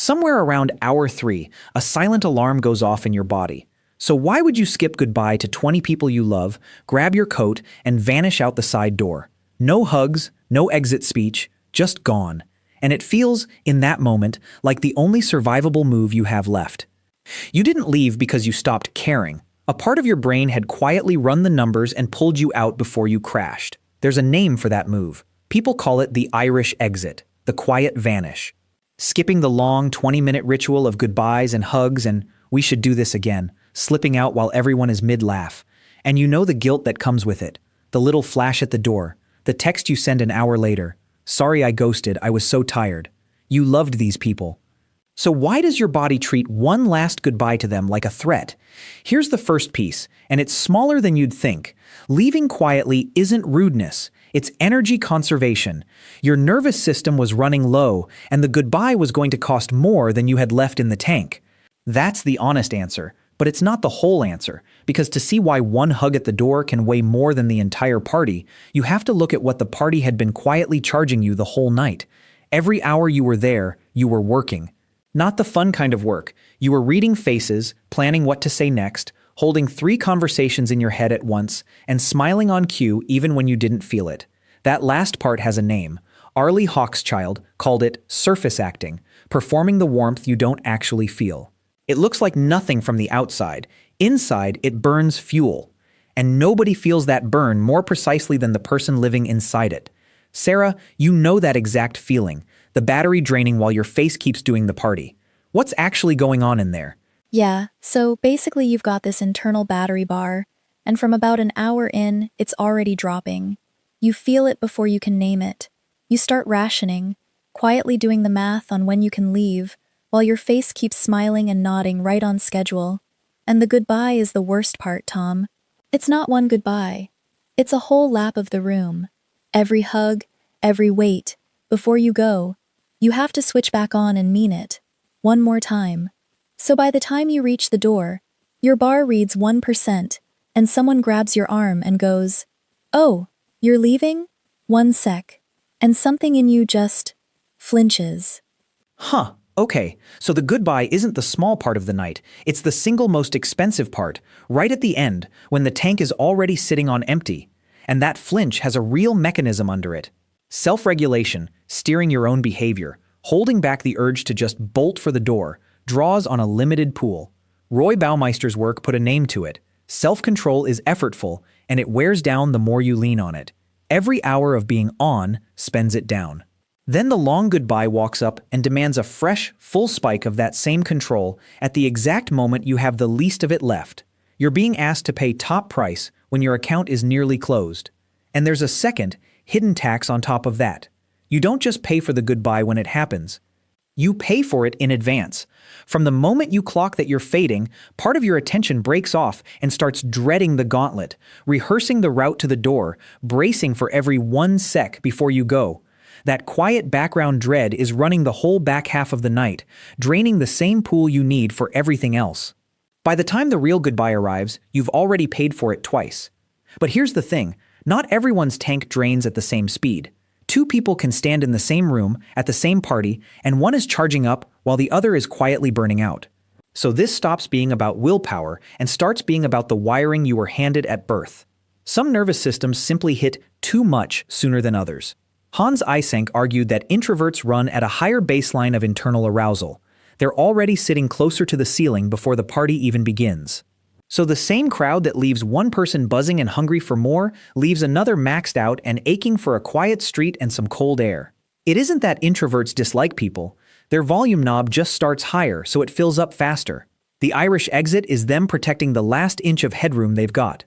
Somewhere around hour 3, a silent alarm goes off in your body. So why would you skip goodbye to 20 people you love, grab your coat, and vanish out the side door? No hugs, no exit speech, just gone. And it feels, in that moment, like the only survivable move you have left. You didn't leave because you stopped caring. A part of your brain had quietly run the numbers and pulled you out before you crashed. There's a name for that move. People call it the Irish exit, the quiet vanish. Skipping the long 20-minute ritual of goodbyes and hugs and "we should do this again," slipping out while everyone is mid-laugh. And you know the guilt that comes with it. The little flash at the door, the text you send an hour later. "Sorry I ghosted, I was so tired." You loved these people. So why does your body treat one last goodbye to them like a threat? Here's the first piece, and it's smaller than you'd think. Leaving quietly isn't rudeness, it's energy conservation. Your nervous system was running low, and the goodbye was going to cost more than you had left in the tank. That's the honest answer, but it's not the whole answer, because to see why one hug at the door can weigh more than the entire party, you have to look at what the party had been quietly charging you the whole night. Every hour you were there, you were working. Not the fun kind of work. You were reading faces, planning what to say next, holding 3 conversations in your head at once, and smiling on cue even when you didn't feel it. That last part has a name. Arlie Hawkschild called it surface acting, performing the warmth you don't actually feel. It looks like nothing from the outside. Inside, it burns fuel. And nobody feels that burn more precisely than the person living inside it. Sarah, you know that exact feeling. The battery draining while your face keeps doing the party. What's actually going on in there? Yeah, so basically you've got this internal battery bar, and from about an hour in, it's already dropping. You feel it before you can name it. You start rationing, quietly doing the math on when you can leave, while your face keeps smiling and nodding right on schedule. And the goodbye is the worst part, Tom. It's not one goodbye. It's a whole lap of the room. Every hug, every wait. Before you go, you have to switch back on and mean it. One more time. So by the time you reach the door, your bar reads 1%, and someone grabs your arm and goes, "Oh, you're leaving? 1 sec." And something in you just flinches. Huh, okay, so the goodbye isn't the small part of the night, it's the single most expensive part, right at the end, when the tank is already sitting on empty. And that flinch has a real mechanism under it. Self-regulation, steering your own behavior, holding back the urge to just bolt for the door, draws on a limited pool. Roy Baumeister's work put a name to it. Self-control is effortful, and it wears down the more you lean on it. Every hour of being on spends it down. Then the long goodbye walks up and demands a fresh, full spike of that same control at the exact moment you have the least of it left. You're being asked to pay top price when your account is nearly closed. And there's a second, hidden tax on top of that. You don't just pay for the goodbye when it happens. You pay for it in advance. From the moment you clock that you're fading, part of your attention breaks off and starts dreading the gauntlet, rehearsing the route to the door, bracing for every 1 sec before you go. That quiet background dread is running the whole back half of the night, draining the same pool you need for everything else. By the time the real goodbye arrives, you've already paid for it twice. But here's the thing. Not everyone's tank drains at the same speed. 2 people can stand in the same room, at the same party, and one is charging up while the other is quietly burning out. So this stops being about willpower and starts being about the wiring you were handed at birth. Some nervous systems simply hit too much sooner than others. Hans Eysenck argued that introverts run at a higher baseline of internal arousal. They're already sitting closer to the ceiling before the party even begins. So the same crowd that leaves one person buzzing and hungry for more leaves another maxed out and aching for a quiet street and some cold air. It isn't that introverts dislike people. Their volume knob just starts higher so it fills up faster. The Irish exit is them protecting the last inch of headroom they've got.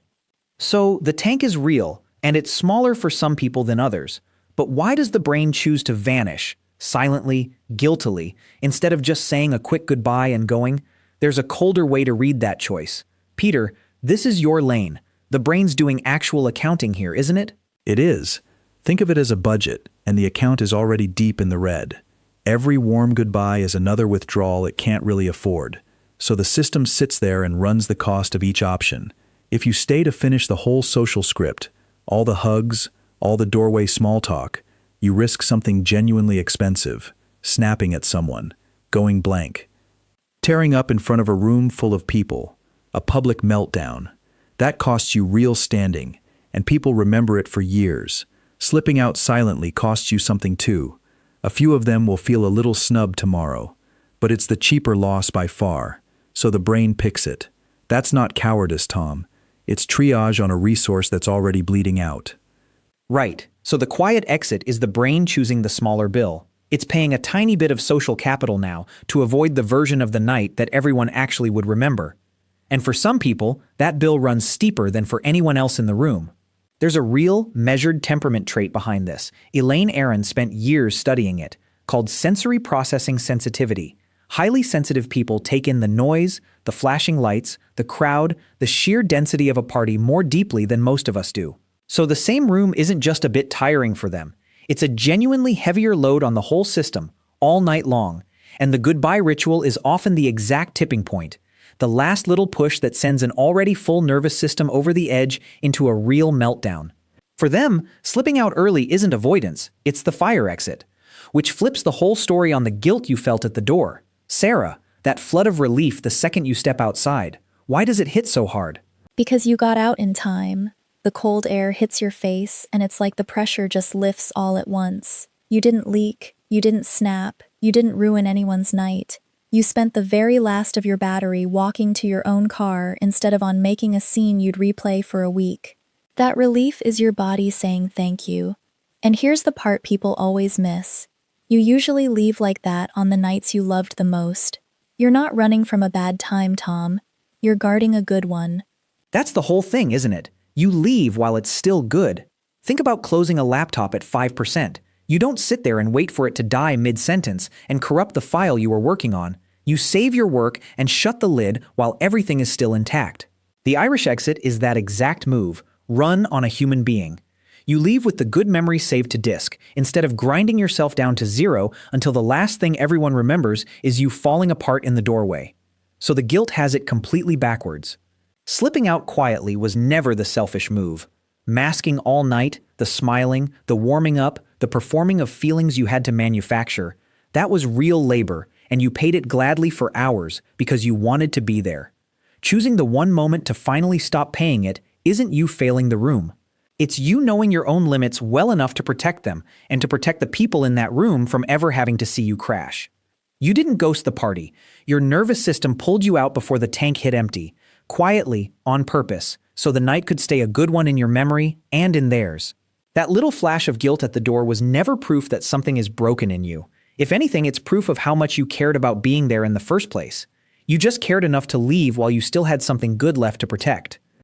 So the tank is real, and it's smaller for some people than others. But why does the brain choose to vanish, silently, guiltily, instead of just saying a quick goodbye and going? There's a colder way to read that choice. Peter, this is your lane. The brain's doing actual accounting here, isn't it? It is. Think of it as a budget, and the account is already deep in the red. Every warm goodbye is another withdrawal it can't really afford. So the system sits there and runs the cost of each option. If you stay to finish the whole social script, all the hugs, all the doorway small talk, you risk something genuinely expensive, snapping at someone. going blank. Tearing up in front of a room full of people, a public meltdown. That costs you real standing, and people remember it for years. Slipping out silently costs you something too. A few of them will feel a little snubbed tomorrow, but it's the cheaper loss by far, so the brain picks it. That's not cowardice, Tom. It's triage on a resource that's already bleeding out. Right, so the quiet exit is the brain choosing the smaller bill. It's paying a tiny bit of social capital now to avoid the version of the night that everyone actually would remember. And for some people, that bill runs steeper than for anyone else in the room. There's a real, measured temperament trait behind this. Elaine Aron spent years studying it, called sensory processing sensitivity. Highly sensitive people take in the noise, the flashing lights, the crowd, the sheer density of a party more deeply than most of us do. So the same room isn't just a bit tiring for them. It's a genuinely heavier load on the whole system, all night long. And the goodbye ritual is often the exact tipping point. The last little push that sends an already full nervous system over the edge into a real meltdown. For them, slipping out early isn't avoidance, it's the fire exit, which flips the whole story on the guilt you felt at the door. Sarah, that flood of relief the second you step outside, why does it hit so hard? Because you got out in time. The cold air hits your face, and it's like the pressure just lifts all at once. You didn't leak, you didn't snap, you didn't ruin anyone's night. You spent the very last of your battery walking to your own car instead of on making a scene you'd replay for a week. That relief is your body saying thank you. And here's the part people always miss. You usually leave like that on the nights you loved the most. You're not running from a bad time, Tom. You're guarding a good one. That's the whole thing, isn't it? You leave while it's still good. Think about closing a laptop at 5%. You don't sit there and wait for it to die mid-sentence and corrupt the file you were working on. You save your work and shut the lid while everything is still intact. The Irish exit is that exact move, run on a human being. You leave with the good memory saved to disk, instead of grinding yourself down to zero until the last thing everyone remembers is you falling apart in the doorway. So the guilt has it completely backwards. Slipping out quietly was never the selfish move. Masking all night, the smiling, the warming up, the performing of feelings you had to manufacture, that was real labor, and you paid it gladly for hours because you wanted to be there. Choosing the one moment to finally stop paying it isn't you failing the room. It's you knowing your own limits well enough to protect them and to protect the people in that room from ever having to see you crash. You didn't ghost the party. Your nervous system pulled you out before the tank hit empty, quietly, on purpose, so the night could stay a good one in your memory and in theirs. That little flash of guilt at the door was never proof that something is broken in you. If anything, it's proof of how much you cared about being there in the first place. You just cared enough to leave while you still had something good left to protect.